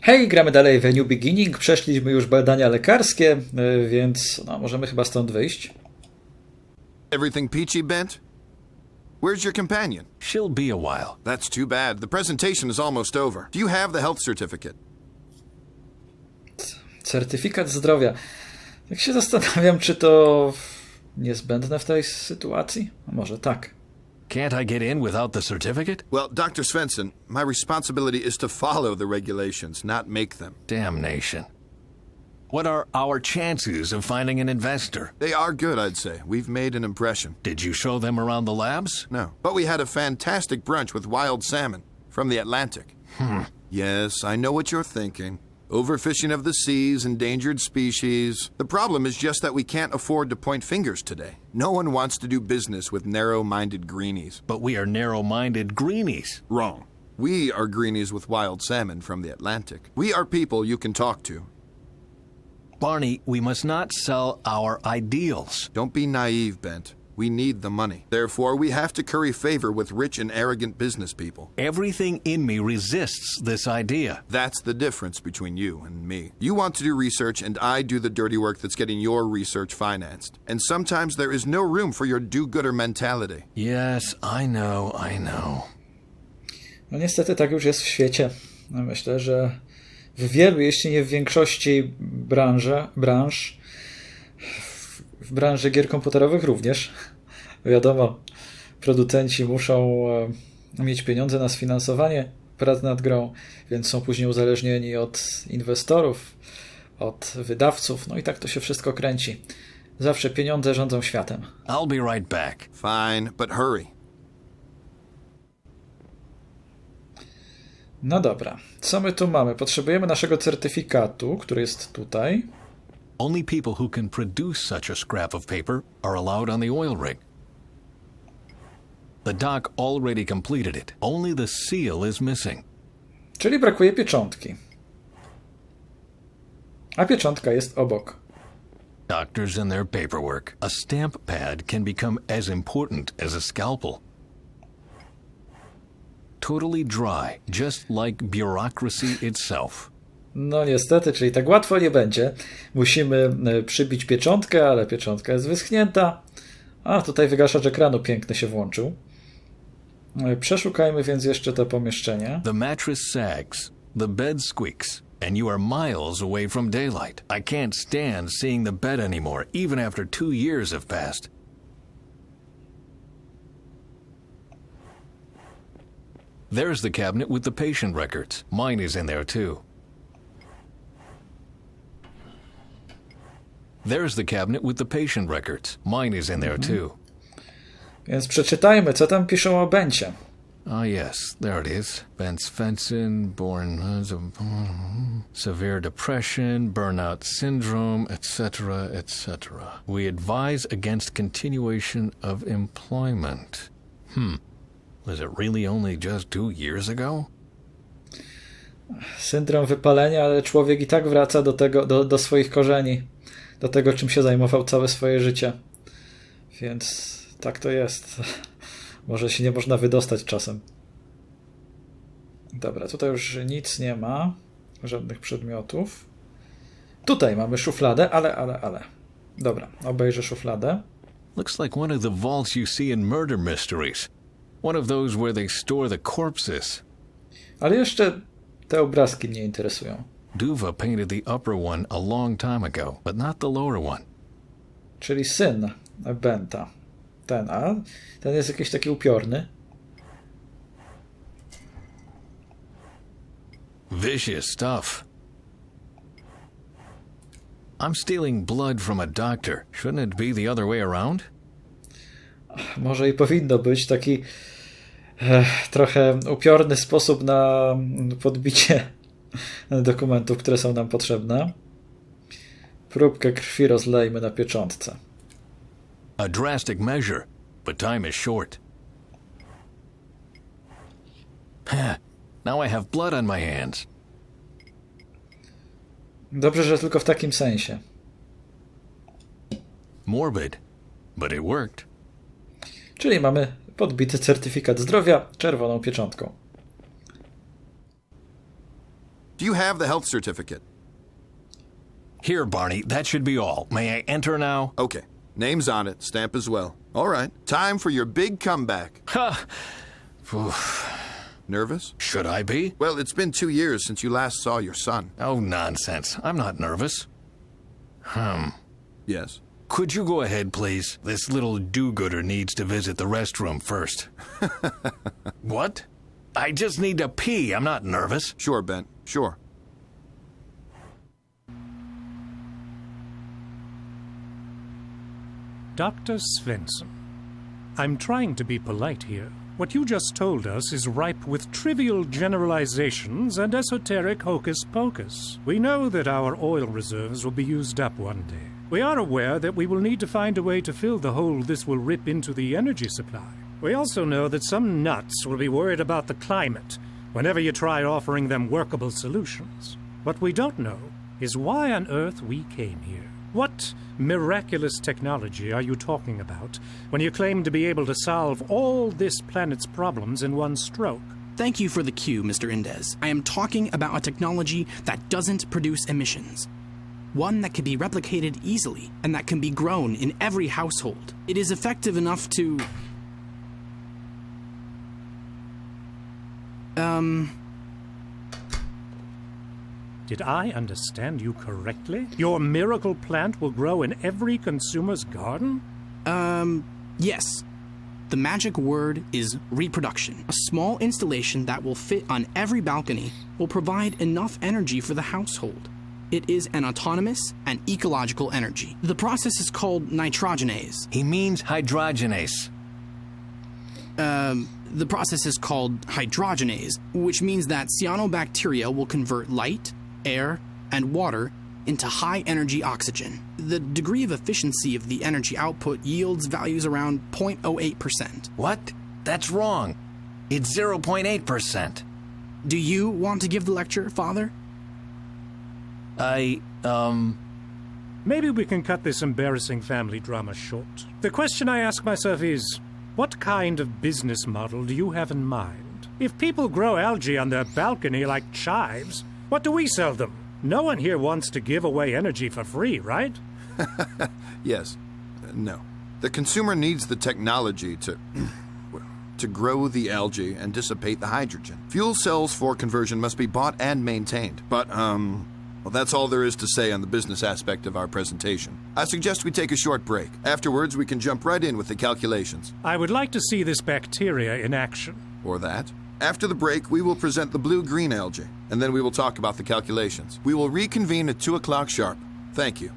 Hej, gramy dalej w New Beginning. Przeszliśmy już badania lekarskie, więc możemy chyba stąd wyjść. Everything peachy, Bent? Where's your companion? She'll be a while. That's too bad. The presentation is almost over. Do you have the health certificate? Certyfikat zdrowia. Tak się zastanawiam, czy to niezbędne w tej sytuacji? A może tak. Can't I get in without the certificate? Well, Dr. Svensson, my responsibility is to follow the regulations, not make them. Damnation. What are our chances of finding an investor? They are good, I'd say. We've made an impression. Did you show them around the labs? No, but we had a fantastic brunch with wild salmon from the Atlantic. Yes, I know what you're thinking. Overfishing of the seas, endangered species. The problem is just that we can't afford to point fingers today. No one wants to do business with narrow-minded greenies. But we are narrow-minded greenies. Wrong. We are greenies with wild salmon from the Atlantic. We are people you can talk to. Barney, we must not sell our ideals. Don't be naive, Bent. We need the money. Therefore, we have to curry favor with rich and arrogant business people. Everything in me resists this idea. That's the difference between you and me. You want to do research, and I do the dirty work that's getting your research financed. And sometimes there is no room for your do-gooder mentality. Yes, I know. No niestety tak już jest w świecie. No myślę, że w wielu, jeśli nie w większości branż, w branży gier komputerowych również. Wiadomo, producenci muszą mieć pieniądze na sfinansowanie prac nad grą, więc są później uzależnieni od inwestorów, od wydawców, no i tak to się wszystko kręci. Zawsze pieniądze rządzą światem. I'll be right back. Fine, but hurry. No dobra, co my tu mamy? Potrzebujemy naszego certyfikatu, który jest tutaj. Only people who can produce such a scrap of paper are allowed on the oil rig. The doc already completed it. Only the seal is missing. Czyli brakuje pieczątki. A pieczątka jest obok. Doctors and their paperwork. A stamp pad can become as important as a scalpel. Totally dry, just like bureaucracy itself. No niestety, czyli tak łatwo nie będzie. Musimy przybić pieczątkę, ale pieczątka jest wyschnięta. A, tutaj wygaszacz ekranu piękny się włączył. Przeszukajmy więc jeszcze to pomieszczenie. The mattress sags, the bed squeaks, and you are miles away from daylight. I can't stand seeing the bed anymore, even after 2 years have passed. There's the cabinet with the patient records. Mine is in there too. There's the cabinet with the patient records. Mine is in there too. Więc przeczytajmy, co tam piszą o Bencie. Ah, yes, there it is. Ben Svensson, born severe depression, burnout syndrome, etc., etc. We advise against continuation of employment. Was it really only just 2 years ago? Syndrom wypalenia, ale człowiek i tak wraca do swoich korzeni. Do tego, czym się zajmował całe swoje życie. Więc tak to jest. Może się nie można wydostać czasem. Dobra, tutaj już nic nie ma. Żadnych przedmiotów. Tutaj mamy szufladę, ale. Dobra, obejrzę szufladę. Looks like one of the vaults you see in murder mysteries. One of those where they store the corpses. Ale jeszcze te obrazki mnie interesują. Duva painted the upper one a long time ago, but not the lower one. Czyli syn Benta. Ten jest jakiś taki upiorny. Vicious stuff. I'm stealing blood from a doctor. Shouldn't it be the other way around? Może i powinno być taki trochę upiorny sposób na podbicie dokumentów, które są nam potrzebne. Próbkę krwi rozlejmy na pieczątce. A drastic measure, but time is short. Now I have blood on my hands. Dobrze, że tylko w takim sensie. Morbid, but it worked. Czyli mamy podbity certyfikat zdrowia czerwoną pieczątką. Do you have the health certificate? Here, Barney, that should be all. May I enter now? Okay. Name's on it, stamp as well. All right. Time for your big comeback. Ha! Oof. Nervous? Should I be? Well, it's been 2 years since you last saw your son. Oh, nonsense. I'm not nervous. Yes. Could you go ahead, please? This little do-gooder needs to visit the restroom first. What? I just need to pee. I'm not nervous. Sure, Ben. Sure. Dr. Svensson, I'm trying to be polite here. What you just told us is ripe with trivial generalizations and esoteric hocus-pocus. We know that our oil reserves will be used up one day. We are aware that we will need to find a way to fill the hole this will rip into the energy supply. We also know that some nuts will be worried about the climate whenever you try offering them workable solutions. What we don't know is why on earth we came here. What miraculous technology are you talking about when you claim to be able to solve all this planet's problems in one stroke? Thank you for the cue, Mr. Indez. I am talking about a technology that doesn't produce emissions. One that can be replicated easily and that can be grown in every household. It is effective enough to... Did I understand you correctly? Your miracle plant will grow in every consumer's garden? Yes. The magic word is reproduction. A small installation that will fit on every balcony will provide enough energy for the household. It is an autonomous and ecological energy. The process is called nitrogenase. He means hydrogenase. The process is called hydrogenase, which means that cyanobacteria will convert light, air, and water into high-energy oxygen. The degree of efficiency of the energy output yields values around 0.08%. What? That's wrong. It's 0.8%. Do you want to give the lecture, Father? Maybe we can cut this embarrassing family drama short. The question I ask myself is, what kind of business model do you have in mind? If people grow algae on their balcony like chives, what do we sell them? No one here wants to give away energy for free, right? Yes. No. The consumer needs the technology to grow the algae and dissipate the hydrogen. Fuel cells for conversion must be bought and maintained. But, well, that's all there is to say on the business aspect of our presentation. I suggest we take a short break. Afterwards, we can jump right in with the calculations. I would like to see this bacteria in action. Or that. After the break, we will present the blue-green algae, and then we will talk about the calculations. We will reconvene at 2 o'clock sharp. Thank you.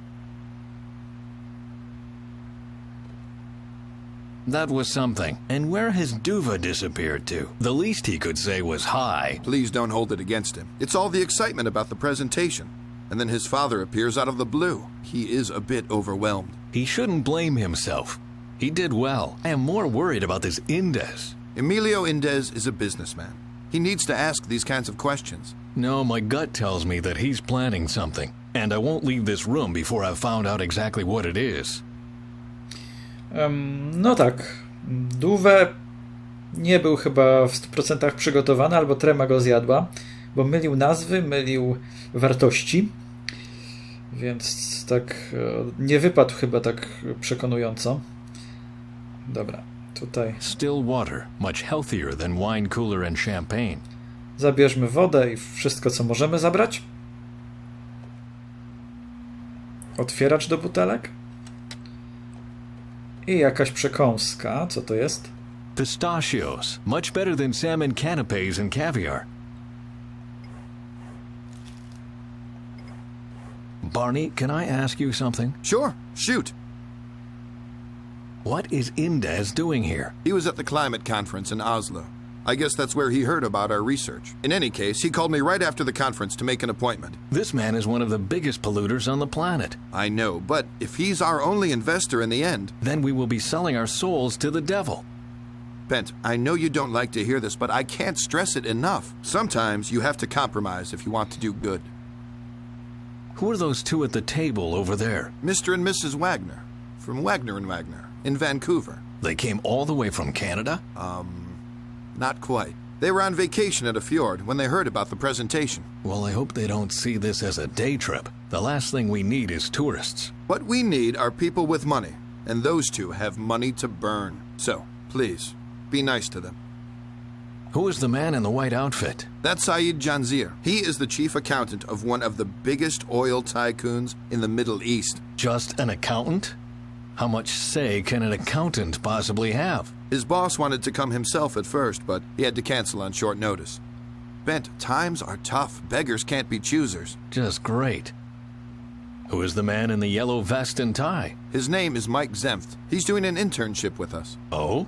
That was something. And where has Duva disappeared to? The least he could say was hi. Please don't hold it against him. It's all the excitement about the presentation. And then his father appears out of the blue. He is a bit overwhelmed. He shouldn't blame himself. He did well. I am more worried about this Indez. Emilio Indez is a businessman. He needs to ask these kinds of questions. No, my gut tells me that he's planning something. And I won't leave this room before I've found out exactly what it is. No tak. Duwe nie był chyba w 100% przygotowany, albo trema go zjadła, bo mylił nazwy, mylił wartości, więc tak nie wypadł chyba tak przekonująco. Dobra, tutaj. Still water, much healthier than wine cooler and champagne. Zabierzmy wodę i wszystko, co możemy zabrać. Otwieracz do butelek. I jakaś przekąska. Co to jest? Pistachios, much better than salmon canapes and caviar. Barney, can I ask you something? Sure, shoot. What is Indez doing here? He was at the climate conference in Oslo. I guess that's where he heard about our research. In any case, he called me right after the conference to make an appointment. This man is one of the biggest polluters on the planet. I know, but if he's our only investor in the end... Then we will be selling our souls to the devil. Bent, I know you don't like to hear this, but I can't stress it enough. Sometimes you have to compromise if you want to do good. Who are those two at the table over there? Mr. and Mrs. Wagner, from Wagner & Wagner, in Vancouver. They came all the way from Canada? Not quite. They were on vacation at a fjord when they heard about the presentation. Well, I hope they don't see this as a day trip. The last thing we need is tourists. What we need are people with money, and those two have money to burn. So, please, be nice to them. Who is the man in the white outfit? That's Saeed Janzir. He is the chief accountant of one of the biggest oil tycoons in the Middle East. Just an accountant? How much say can an accountant possibly have? His boss wanted to come himself at first, but he had to cancel on short notice. Bent, times are tough. Beggars can't be choosers. Just great. Who is the man in the yellow vest and tie? His name is Mike Zemft. He's doing an internship with us. Oh?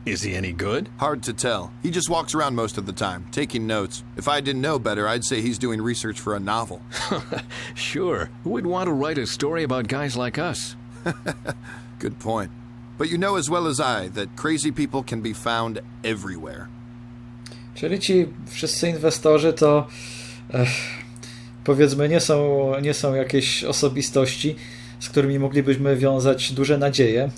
Is he any good? Hard to tell. He just walks around most of the time, taking notes. If I didn't know better, I'd say he's doing research for a novel. Sure. Who would want to write a story about guys like us? Good point. But you know as well as I that crazy people can be found everywhere. Czyli ci wszyscy inwestorzy to powiedzmy nie są jakieś osobistości, z którymi moglibyśmy wiązać duże nadzieje.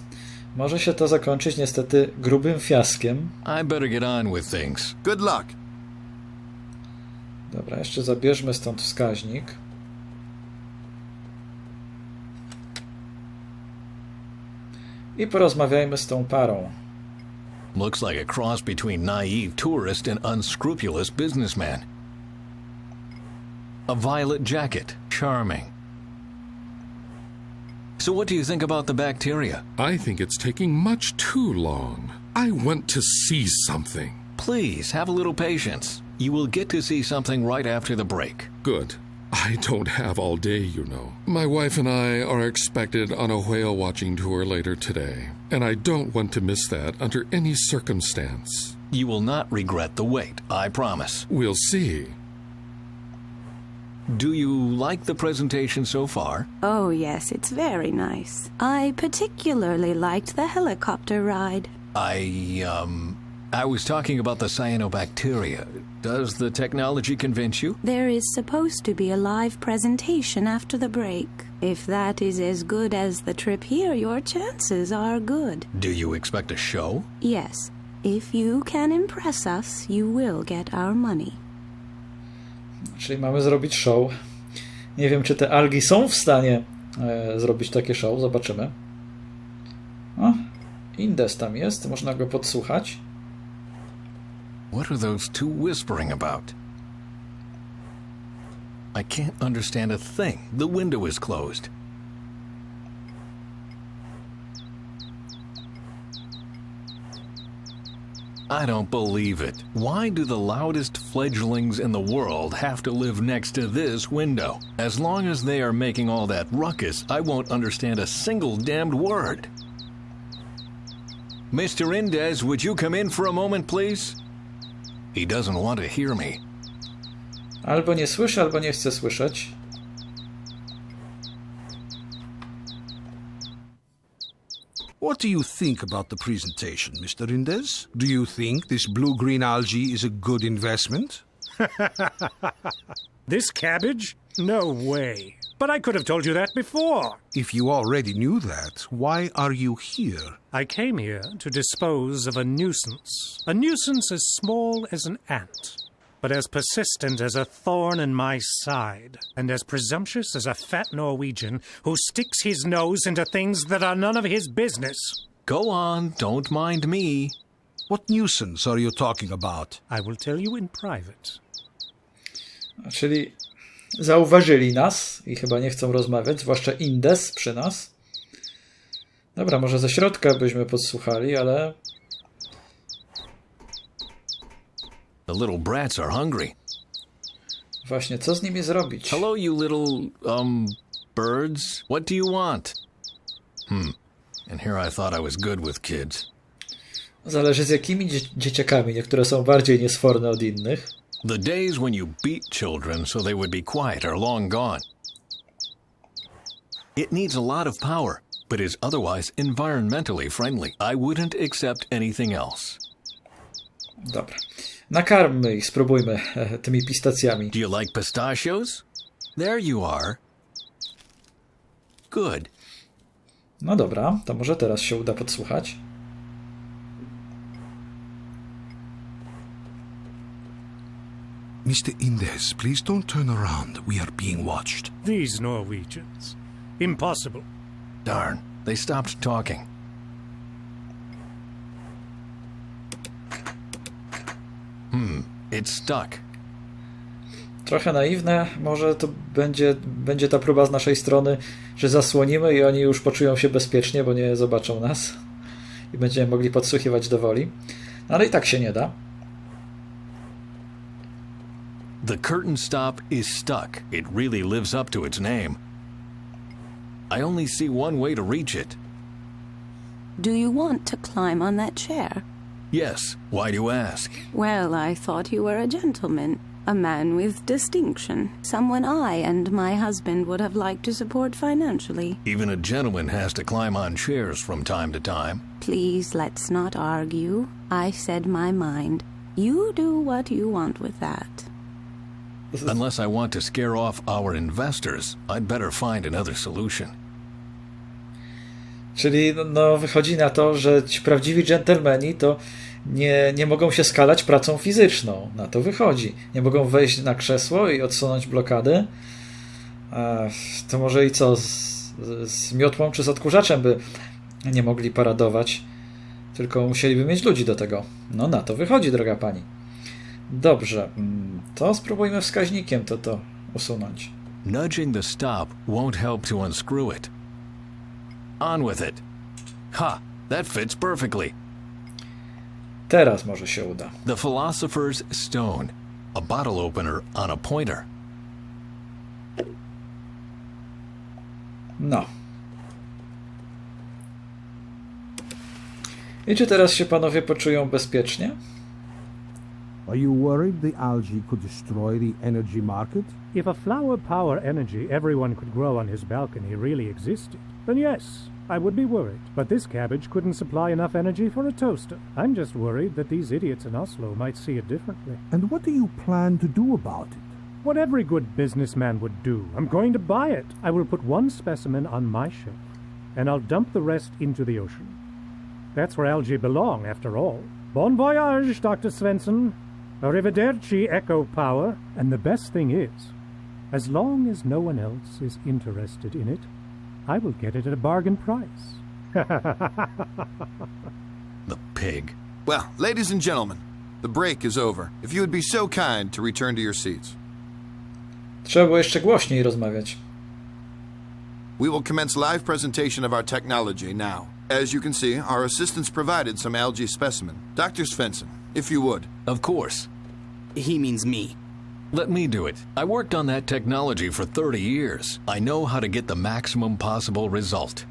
Może się to zakończyć niestety grubym fiaskiem. I better get on with things. Good luck. Dobra, jeszcze zabierzmy stąd wskaźnik. I porozmawiajmy z tą parą. Looks like a cross between naive tourist and unscrupulous businessman. A violet jacket. Charming. So what do you think about the bacteria? I think it's taking much too long. I want to see something. Please, have a little patience. You will get to see something right after the break. Good. I don't have all day, you know. My wife and I are expected on a whale watching tour later today, and I don't want to miss that under any circumstance. You will not regret the wait, I promise. We'll see. Do you like the presentation so far? Oh, yes, it's very nice. I particularly liked the helicopter ride. I was talking about the cyanobacteria. Does the technology convince you? There is supposed to be a live presentation after the break. If that is as good as the trip here, your chances are good. Do you expect a show? Yes. If you can impress us, you will get our money. Czyli mamy zrobić show. Nie wiem, czy te algi są w stanie zrobić takie show. Zobaczymy. O, Indes tam jest. Można go podsłuchać. What are those two whispering about? I can't understand a thing. The window is closed. I don't believe it. Why do the loudest fledglings in the world have to live next to this window? As long as they are making all that ruckus, I won't understand a single damned word. Mr. Indes, would you come in for a moment, please? He doesn't want to hear me. Albo nie słyszy, albo nie chce słyszeć. What do you think about the presentation, Mr. Indes? Do you think this blue-green algae is a good investment? This cabbage? No way. But I could have told you that before. If you already knew that, why are you here? I came here to dispose of a nuisance. A nuisance as small as an ant, but as persistent as a thorn in my side, and as presumptuous as a fat Norwegian who sticks his nose into things that are none of his business. Go on, don't mind me. What nuisance are you talking about? I will tell you in private. Czyli zauważyli nas i chyba nie chcą rozmawiać, zwłaszcza Indes przy nas. Dobra, może ze środka byśmy podsłuchali, ale... The little brats are hungry. Właśnie, co z nimi zrobić? Hello, you little, birds. What do you want? And here I thought I was good with kids. Zależy z jakimi dzieciakami. Niektóre są bardziej niesforne od innych. The days when you beat children so they would be quiet are long gone. It needs a lot of power, but is otherwise environmentally friendly. I wouldn't accept anything else. Dobra. Nakarmmy ich, spróbujmy tymi pistacjami. Do you like pistachios? There you are. Good. No dobra, to może teraz się uda podsłuchać. Mr. Indes, please don't turn around. We are being watched. These Norwegians. Impossible. Darn, they stopped talking. It's stuck. Trochę naiwne, może to będzie ta próba z naszej strony, że zasłonimy i oni już poczują się bezpiecznie, bo nie zobaczą nas i będziemy mogli podsłuchiwać do woli. No, ale i tak się nie da. The curtain stop is stuck. It really lives up to its name. I only see one way to reach it. Do you want to climb on that chair? Yes, why do you ask? Well, I thought you were a gentleman, a man with distinction, someone I and my husband would have liked to support financially. Even a gentleman has to climb on chairs from time to time. Please, let's not argue. I said my mind. You do what you want with that. Unless I want to scare off our investors, I'd better find another solution. Czyli no, wychodzi na to, że ci prawdziwi dżentelmeni to nie mogą się skalać pracą fizyczną. Na to wychodzi. Nie mogą wejść na krzesło i odsunąć blokady. To może i co? Z miotłą czy z odkurzaczem by nie mogli paradować. Tylko musieliby mieć ludzi do tego. No na to wychodzi, droga pani. Dobrze. To spróbujmy wskaźnikiem to usunąć. Nudging the stop won't help to unscrew it. On with it. Ha! That fits perfectly. Teraz może się uda. The Philosopher's Stone. A bottle opener on a pointer. No. I czy teraz się panowie poczują bezpiecznie? Are you worried the algae could destroy the energy market? If a flower power energy everyone could grow on his balcony really existed, then yes, I would be worried. But this cabbage couldn't supply enough energy for a toaster. I'm just worried that these idiots in Oslo might see it differently. And what do you plan to do about it? What every good businessman would do. I'm going to buy it. I will put one specimen on my shelf, and I'll dump the rest into the ocean. That's where algae belong, after all. Bon voyage, Dr. Svensson. Arrivederci, Echo Power. And the best thing is, as long as no one else is interested in it, I will get it at a bargain price. The pig. Well, ladies and gentlemen, the break is over. If you would be so kind to return to your seats. Trzeba było jeszcze głośniej rozmawiać. We will commence live presentation of our technology now. As you can see, our assistants provided some algae specimen. Dr. Svensson, if you would. Of course. He means me. Let me do it. I worked on that technology for 30 years. I know how to get the maximum possible result.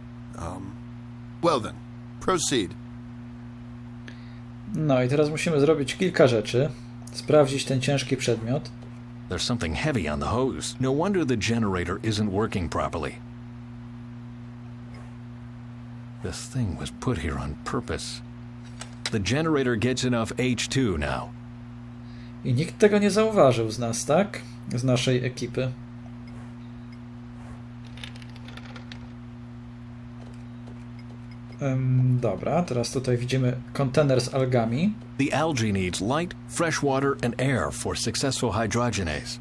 Well then, proceed. No i teraz musimy zrobić kilka rzeczy. Sprawdzić ten ciężki przedmiot. There's something heavy on the hose. No wonder the generator isn't working properly. This thing was put here on purpose. The generator gets enough H2 now. I nikt tego nie zauważył z nas, tak? Z naszej ekipy. Dobra, teraz tutaj widzimy kontener z algami. The algae needs light, fresh water and air for successful hydrogenase.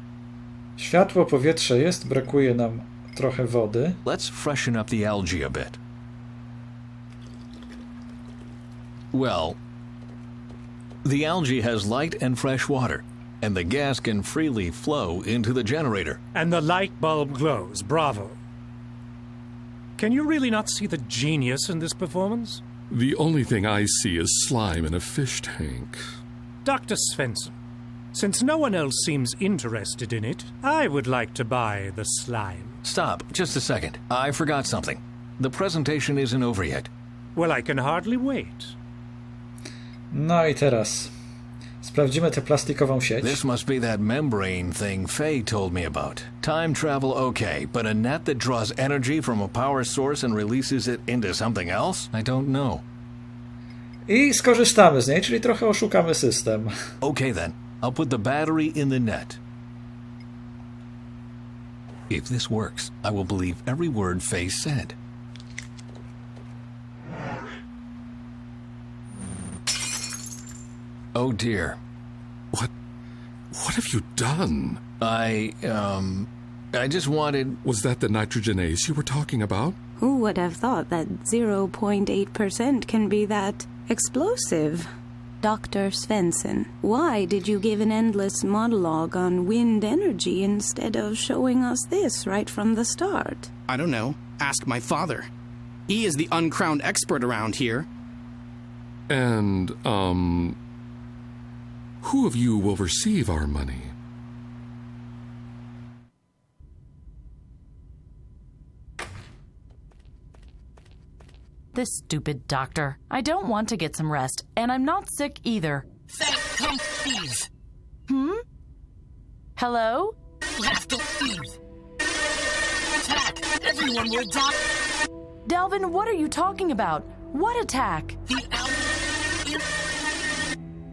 Światło, powietrze jest, brakuje nam trochę wody. Let's freshen up the algae a bit. Well, the algae has light and fresh water, and the gas can freely flow into the generator. And the light bulb glows. Bravo. Can you really not see the genius in this performance? The only thing I see is slime in a fish tank. Dr. Svensson, since no one else seems interested in it, I would like to buy the slime. Stop, just a second. I forgot something. The presentation isn't over yet. Well, I can hardly wait. No i teraz sprawdzimy tę plastikową sieć. This must be that membrane thing Faye told me about. Time travel, okay, but a net that draws energy from a power source and releases it into something else? I don't know. I skorzystamy z niej, czyli trochę oszukamy system. Okay then, I'll put the battery in the net. If this works, I will believe every word Faye said. Oh dear. What have you done? I just wanted... Was that the nitrogenase you were talking about? Who would have thought that 0.8% can be that explosive? Dr. Svensson, why did you give an endless monologue on wind energy instead of showing us this right from the start? I don't know. Ask my father. He is the uncrowned expert around here. And, who of you will receive our money? This stupid doctor. I don't want to get some rest, and I'm not sick either. Say, come thieves. Hello? You have to leave. Attack! Everyone will die. Delvin, what are you talking about? What attack? The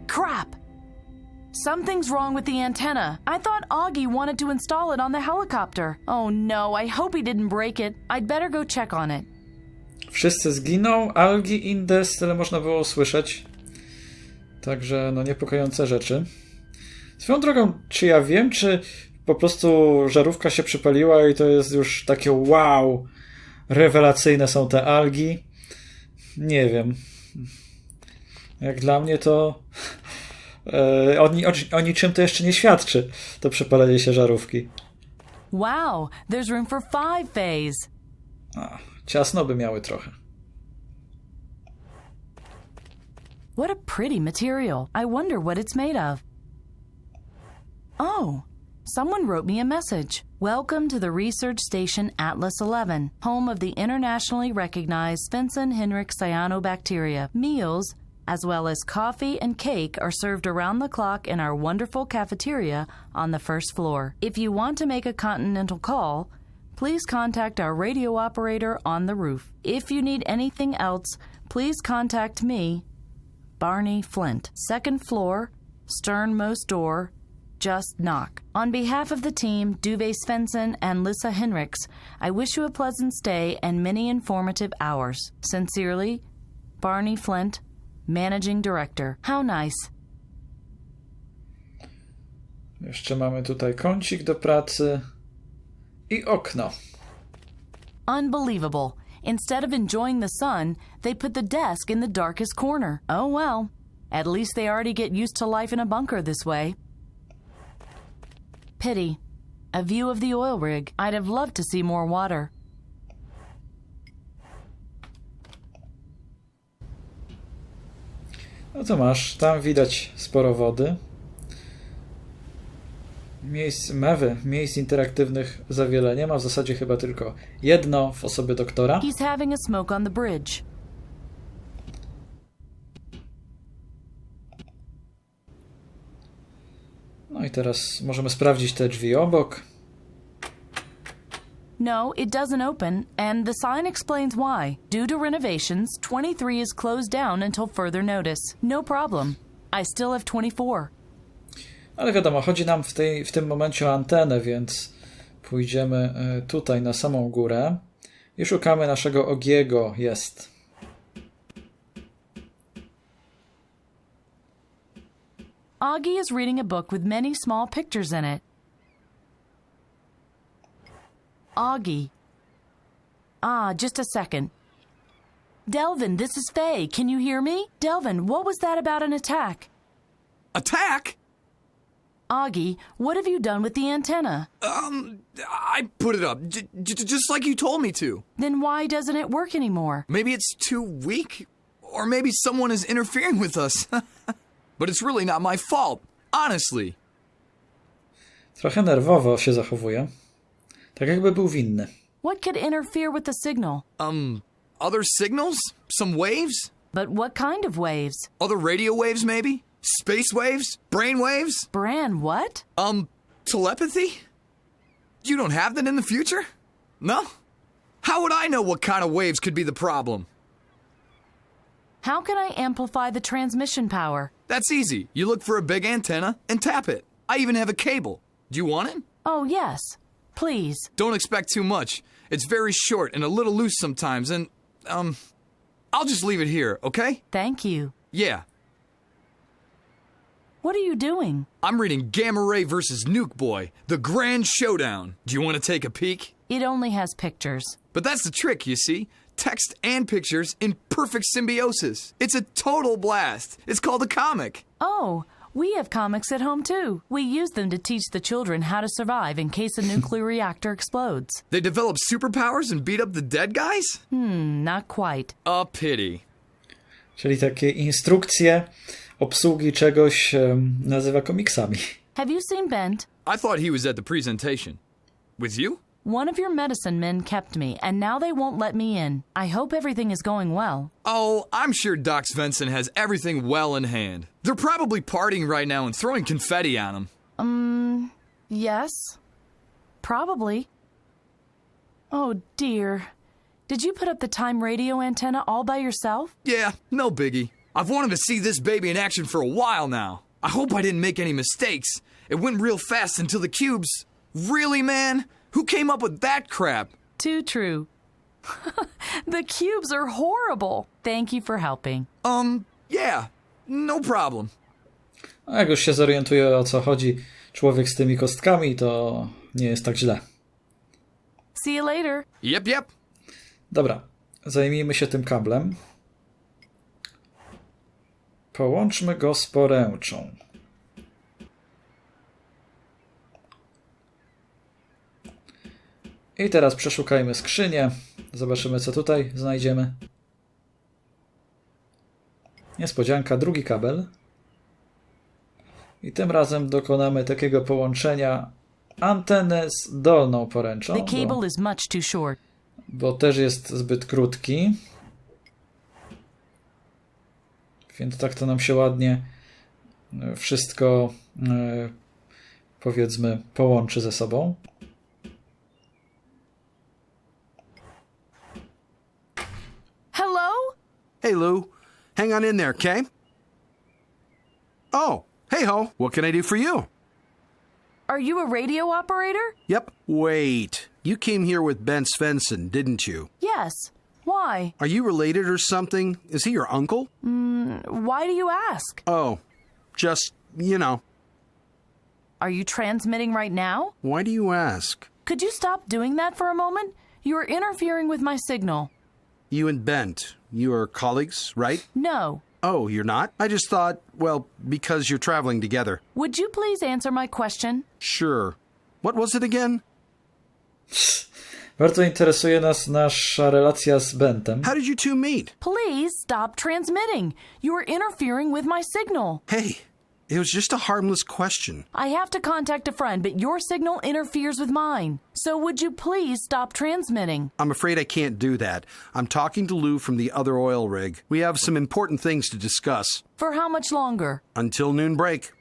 Crap! Something's wrong with the antenna. I thought Augie wanted to install it on the helicopter. Oh no, I hope he didn't break it. I'd better go check on it. Wszyscy zginą, algi, indes, tyle można było słyszeć. Także, no, niepokojące rzeczy. Swoją drogą, czy ja wiem, czy po prostu żarówka się przypaliła i to jest już takie wow, rewelacyjne są te algi? Nie wiem. Jak dla mnie to o niczym to jeszcze nie świadczy, to przypalenie się żarówki. Wow, there's room for 5 phase. Ciasno by miały trochę. What a pretty material. I wonder what it's made of. Oh, someone wrote me a message. Welcome to the research station Atlas 11, home of the internationally recognized Svensson-Henrik cyanobacteria. Meals, as well as coffee and cake, are served around the clock in our wonderful cafeteria on the first floor. If you want to make a continental call, please contact our radio operator on the roof. If you need anything else, please contact me, Barney Flint. Second floor, sternmost door, just knock. On behalf of the team, Duve Svensson and Lissa Henriks, I wish you a pleasant stay and many informative hours. Sincerely, Barney Flint, Managing Director. How nice. Jeszcze mamy tutaj kącik do pracy i okno. Unbelievable. Instead of enjoying the sun, they put the desk in the darkest corner. Oh well. At least they already get used to life in a bunker this way. Pity. A view of the oil rig. I'd have loved to see more water. No to masz, tam widać sporo wody. Miejsc interaktywnych za wiele nie ma, w zasadzie chyba tylko jedno w osobie doktora. He's having a smoke on the bridge. No i teraz możemy sprawdzić te drzwi obok. No, it doesn't open, and the sign explains why. Due to renovations, 23 is closed down until further notice. No problem. I still have 24. Ale wiadomo, chodzi nam w tym momencie o antenę, więc pójdziemy tutaj na samą górę i szukamy naszego Ogiego. Jest. Augie is reading a book with many small pictures in it. Augie. Just a second. Delvin, this is Faye. Can you hear me? Delvin, what was that about an attack? Attack? Augie, what have you done with the antenna? I put it up, just like you told me to. Then why doesn't it work anymore? Maybe it's too weak? Or maybe someone is interfering with us. But it's really not my fault, honestly. Trochę nerwowo się zachowuje. Tak jakby był winny. What could interfere with the signal? Other signals? Some waves? But what kind of waves? Other radio waves, maybe? Space waves? Brain waves? Bran what? Telepathy? You don't have that in the future? No? How would I know what kind of waves could be the problem? How can I amplify the transmission power? That's easy. You look for a big antenna and tap it. I even have a cable. Do you want it? Oh, yes. Please. Don't expect too much. It's very short and a little loose sometimes, and, I'll just leave it here, okay? Thank you. Yeah. What are you doing? I'm reading Gamma Ray vs. Nuke Boy, The Grand Showdown. Do you want to take a peek? It only has pictures. But that's the trick, you see. Text and pictures in perfect symbiosis. It's a total blast. It's called a comic. Oh, we have comics at home too. We use them to teach the children how to survive in case a nuclear reactor explodes. They develop superpowers and beat up the dead guys? Not quite. A pity. Czyli takie instrukcje obsługi czegoś nazywa komiksami. Have you seen Bent? I thought he was at the presentation. With you? One of your medicine men kept me, and now they won't let me in. I hope everything is going well. Oh, I'm sure Doc Svensson has everything well in hand. They're probably partying right now and throwing confetti at him. Yes. Probably. Oh, dear. Did you put up the time radio antenna all by yourself? Yeah, no biggie. I've wanted to see this baby in action for a while now. I hope I didn't make any mistakes. It went real fast until the cubes. Really, man? Who came up with that crap? Too true. The cubes are horrible. Thank you for helping. Yeah, no problem. A jak już się zorientuje, o co chodzi człowiek z tymi kostkami, to nie jest tak źle. See you later. Yep. Dobra, zajmijmy się tym kablem. Połączmy go z poręczą. I teraz przeszukajmy skrzynię. Zobaczymy, co tutaj znajdziemy. Niespodzianka, drugi kabel. I tym razem dokonamy takiego połączenia anteny z dolną poręczą, The cable is much too short. bo też jest zbyt krótki. Więc tak to nam się ładnie wszystko, powiedzmy, połączy ze sobą. Hello? Hey, Lou. Hang on in there, okay? Oh, hey ho. What can I do for you? Are you a radio operator? Yep. Wait. You came here with Ben Svensson, didn't you? Yes. Why? Are you related or something? Is he your uncle? Why do you ask? Oh, just, you know. Are you transmitting right now? Why do you ask? Could you stop doing that for a moment? You are interfering with my signal. You and Bent, you are colleagues, right? No. Oh, you're not? I just thought, well, because you're traveling together. Would you please answer my question? Sure. What was it again? Bardzo interesuje nas nasza relacja z Bentem. How did you two meet? Please stop transmitting. You are interfering with my signal. Hey, it was just a harmless question. I have to contact a friend, but your signal interferes with mine. So would you please stop transmitting? I'm afraid I can't do that. I'm talking to Lou from the other oil rig. We have some important things to discuss. For how much longer? Until noon break.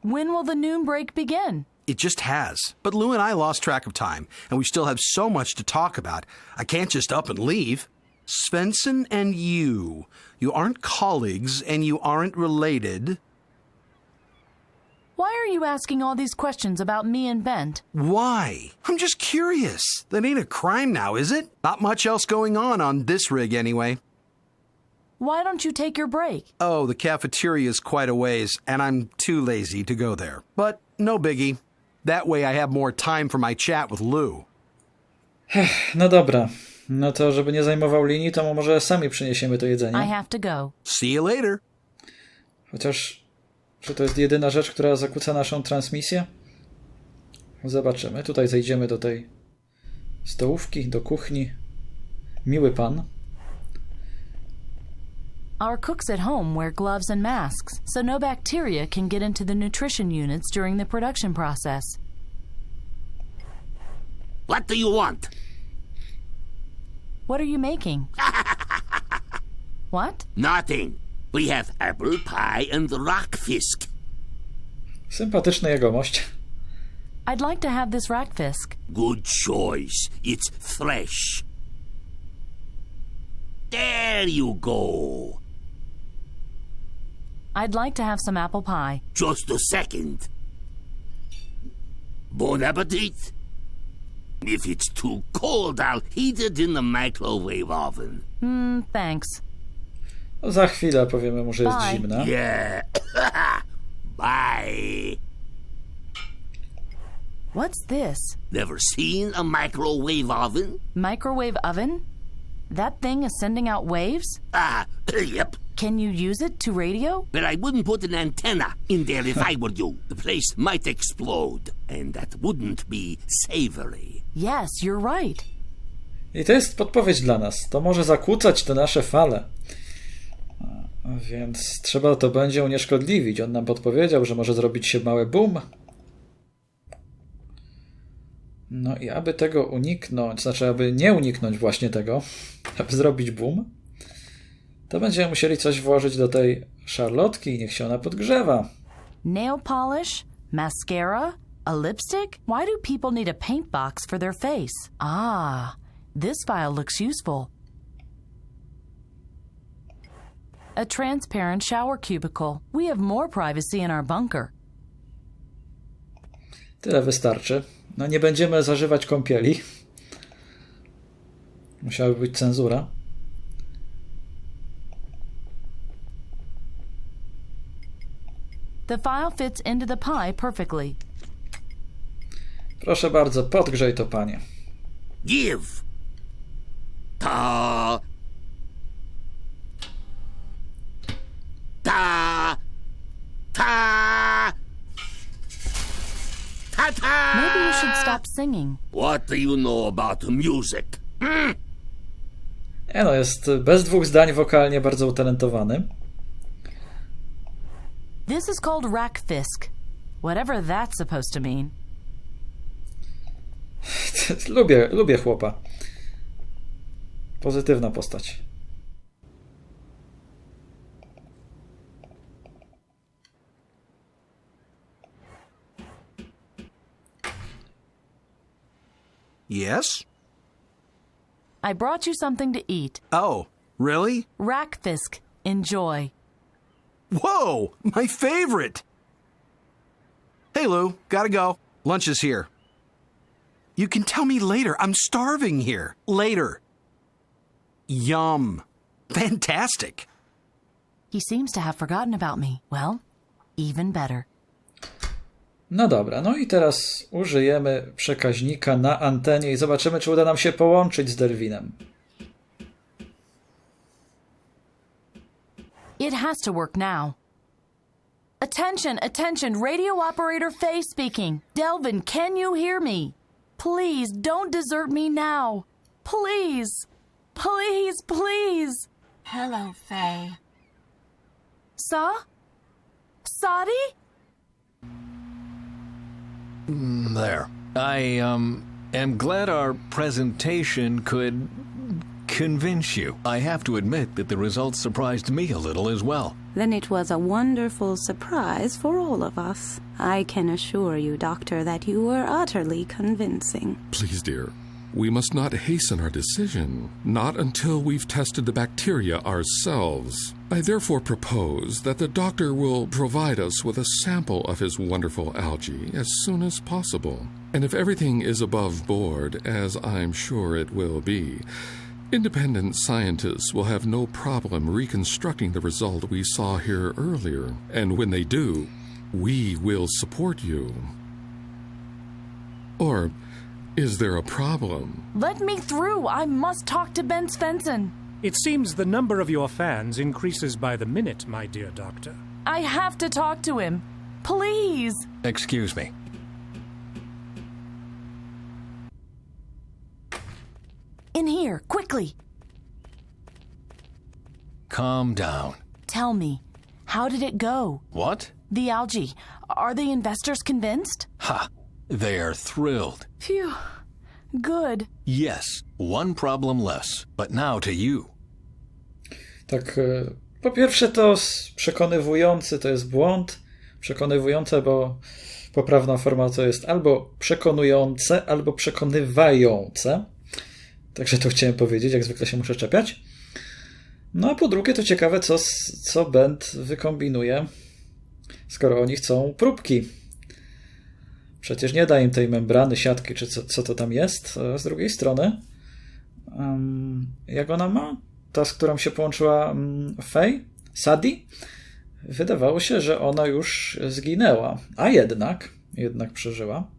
When will the noon break begin? It just has. But Lou and I lost track of time, and we still have so much to talk about. I can't just up and leave. Svensson and you aren't colleagues, and you aren't related. Why are you asking all these questions about me and Bent? Why? I'm just curious. That ain't a crime now, is it? Not much else going on this rig anyway. Why don't you take your break? Oh, the cafeteria is quite a ways, and I'm too lazy to go there. But no biggie. That way I have more time for my chat with Lou. No dobra. No to, żeby nie zajmował linii, to może sami przyniesiemy to jedzenie. I have to go. See you later. Chociaż, czy to jest jedyna rzecz, która zakłóca naszą transmisję? Zobaczymy. Tutaj zejdziemy do tej stołówki, do kuchni. Miły pan. Our cooks at home wear gloves and masks, so no bacteria can get into the nutrition units during the production process. What do you want? What are you making? What? Nothing. We have apple pie and rockfisk. Sympatyczny jegomość. I'd like to have this rackfisk. Good choice. It's fresh. There you go. I'd like to have some apple pie. Just a second. Bon appetit. If it's too cold, I'll heat it in the microwave oven. Thanks. Za chwilę powiemy mu, że jest Bye. zimna. Yeah. What's this? Never seen a microwave oven? Microwave oven? That thing is sending out waves? Yep. Can you use it to radio? But I wouldn't put an antenna in there if I were you. The place might explode, and that wouldn't be savory. Yes, you're right. I to jest podpowiedź dla nas. To może zakłócać te nasze fale. Więc trzeba to będzie unieszkodliwić. On nam podpowiedział, że może zrobić się mały boom. No i aby tego uniknąć, znaczy aby nie uniknąć właśnie tego, aby zrobić boom, to będziemy musieli coś włożyć do tej szarlotki i niech się ona podgrzewa. Nail polish? Mascara? A lipstick? Why do people need a paint box for their face? Ah, this file looks useful. A transparent shower cubicle. We have more privacy in our bunker. Tyle wystarczy. No nie będziemy zażywać kąpieli. Musiałaby być cenzura. The file fits into the pie perfectly. Proszę bardzo, podgrzej to, panie. Give. Ta. Ta. Ta. Ta ta. Maybe you should stop singing. What do you know about music? Nie no, jest bez dwóch zdań wokalnie bardzo utalentowany. This is called rackfisk. Whatever that's supposed to mean. Lubię chłopa. Pozytywna postać. Yes? I brought you something to eat. Oh, really? Rackfisk. Enjoy. Whoa, my favorite! Hey, Lou, gotta go. Lunch is here. You can tell me later. I'm starving here. Later. Yum. Fantastic. He seems to have forgotten about me. Well, even better. No dobra, no i teraz użyjemy przekaźnika na antenie i zobaczymy, czy uda nam się połączyć z Derwinem. It has to work now. Attention, attention, radio operator Faye speaking. Delvin, can you hear me? Please, don't desert me now. Please, please, please. Hello, Faye. Sadi? There. I am glad our presentation could convince you. I have to admit that the results surprised me a little as well. Then it was a wonderful surprise for all of us. I can assure you, Doctor, that you were utterly convincing. Please, dear, we must not hasten our decision, not until we've tested the bacteria ourselves. I therefore propose that the doctor will provide us with a sample of his wonderful algae as soon as possible. And if everything is above board, as I'm sure it will be, independent scientists will have no problem reconstructing the result we saw here earlier. And when they do, we will support you. Or is there a problem? Let me through. I must talk to Ben Svensson. It seems the number of your fans increases by the minute, my dear doctor. I have to talk to him. Please. Excuse me. In here, quickly. Calm down. Tell me, how did it go? What? The algae. Are the investors convinced? Ha! They are thrilled. Phew. Good. Yes, one problem less. But now to you. Tak, po pierwsze to przekonywujący to jest błąd. Przekonywujące, bo poprawna forma to jest albo przekonujące, albo przekonywające. Także to chciałem powiedzieć, jak zwykle się muszę czepiać. No a po drugie to ciekawe, co Bent wykombinuje, skoro oni chcą próbki. Przecież nie da im tej membrany, siatki, czy co to tam jest. Z drugiej strony, jak ona ma? Ta, z którą się połączyła Faye? Sadi? Wydawało się, że ona już zginęła, a jednak przeżyła.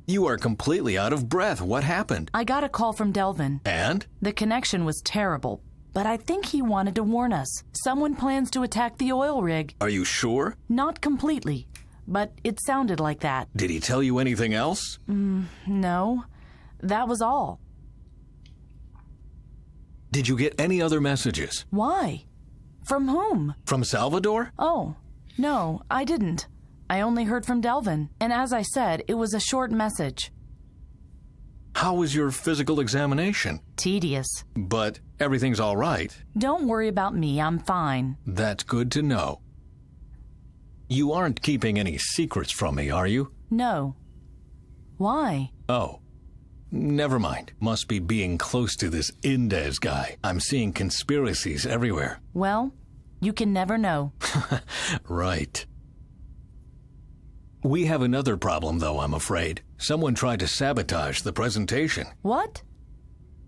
You are completely out of breath. What happened? I got a call from Delvin. And? The connection was terrible, but I think he wanted to warn us. Someone plans to attack the oil rig. Are you sure? Not completely, but it sounded like that. Did he tell you anything else? No. That was all. Did you get any other messages? Why? From whom? From Salvador? Oh, no, I didn't. I only heard from Delvin, and as I said, it was a short message. How was your physical examination? Tedious. But everything's all right. Don't worry about me, I'm fine. That's good to know. You aren't keeping any secrets from me, are you? No. Why? Oh. Never mind. Must be being close to this Indes guy. I'm seeing conspiracies everywhere. Well, you can never know. Right. We have another problem, though, I'm afraid. Someone tried to sabotage the presentation. What?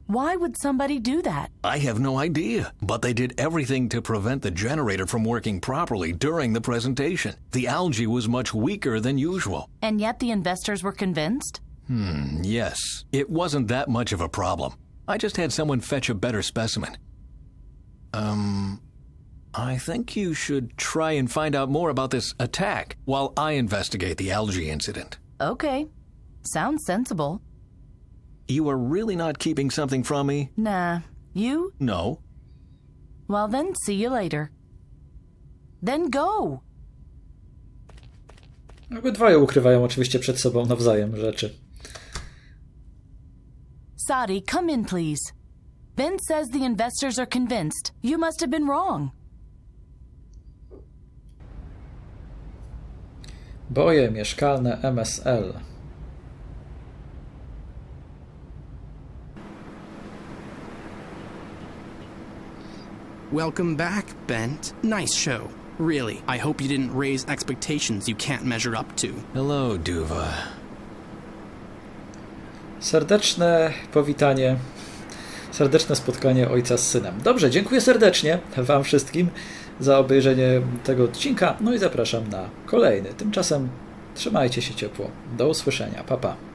Why would somebody do that? I have no idea, but they did everything to prevent the generator from working properly during the presentation. The algae was much weaker than usual. And yet the investors were convinced? Yes. It wasn't that much of a problem. I just had someone fetch a better specimen. I think you should try and find out more about this attack while I investigate the algae incident. Okay. Sounds sensible. You are really not keeping something from me? Nah. You? No. Well then, see you later. Then go! Obydwoje ukrywają oczywiście przed sobą nawzajem rzeczy. Sadi, come in, please. Ben says the investors are convinced. You must have been wrong. Boje mieszkalne MSL. Welcome back, Bent. Nice show. Really, I hope you didn't raise expectations you can't measure up to. Hello, Duva. Serdeczne powitanie, serdeczne spotkanie ojca z synem. Dobrze, dziękuję serdecznie wam wszystkim za obejrzenie tego odcinka, no i zapraszam na kolejny. Tymczasem trzymajcie się ciepło. Do usłyszenia. Pa, pa.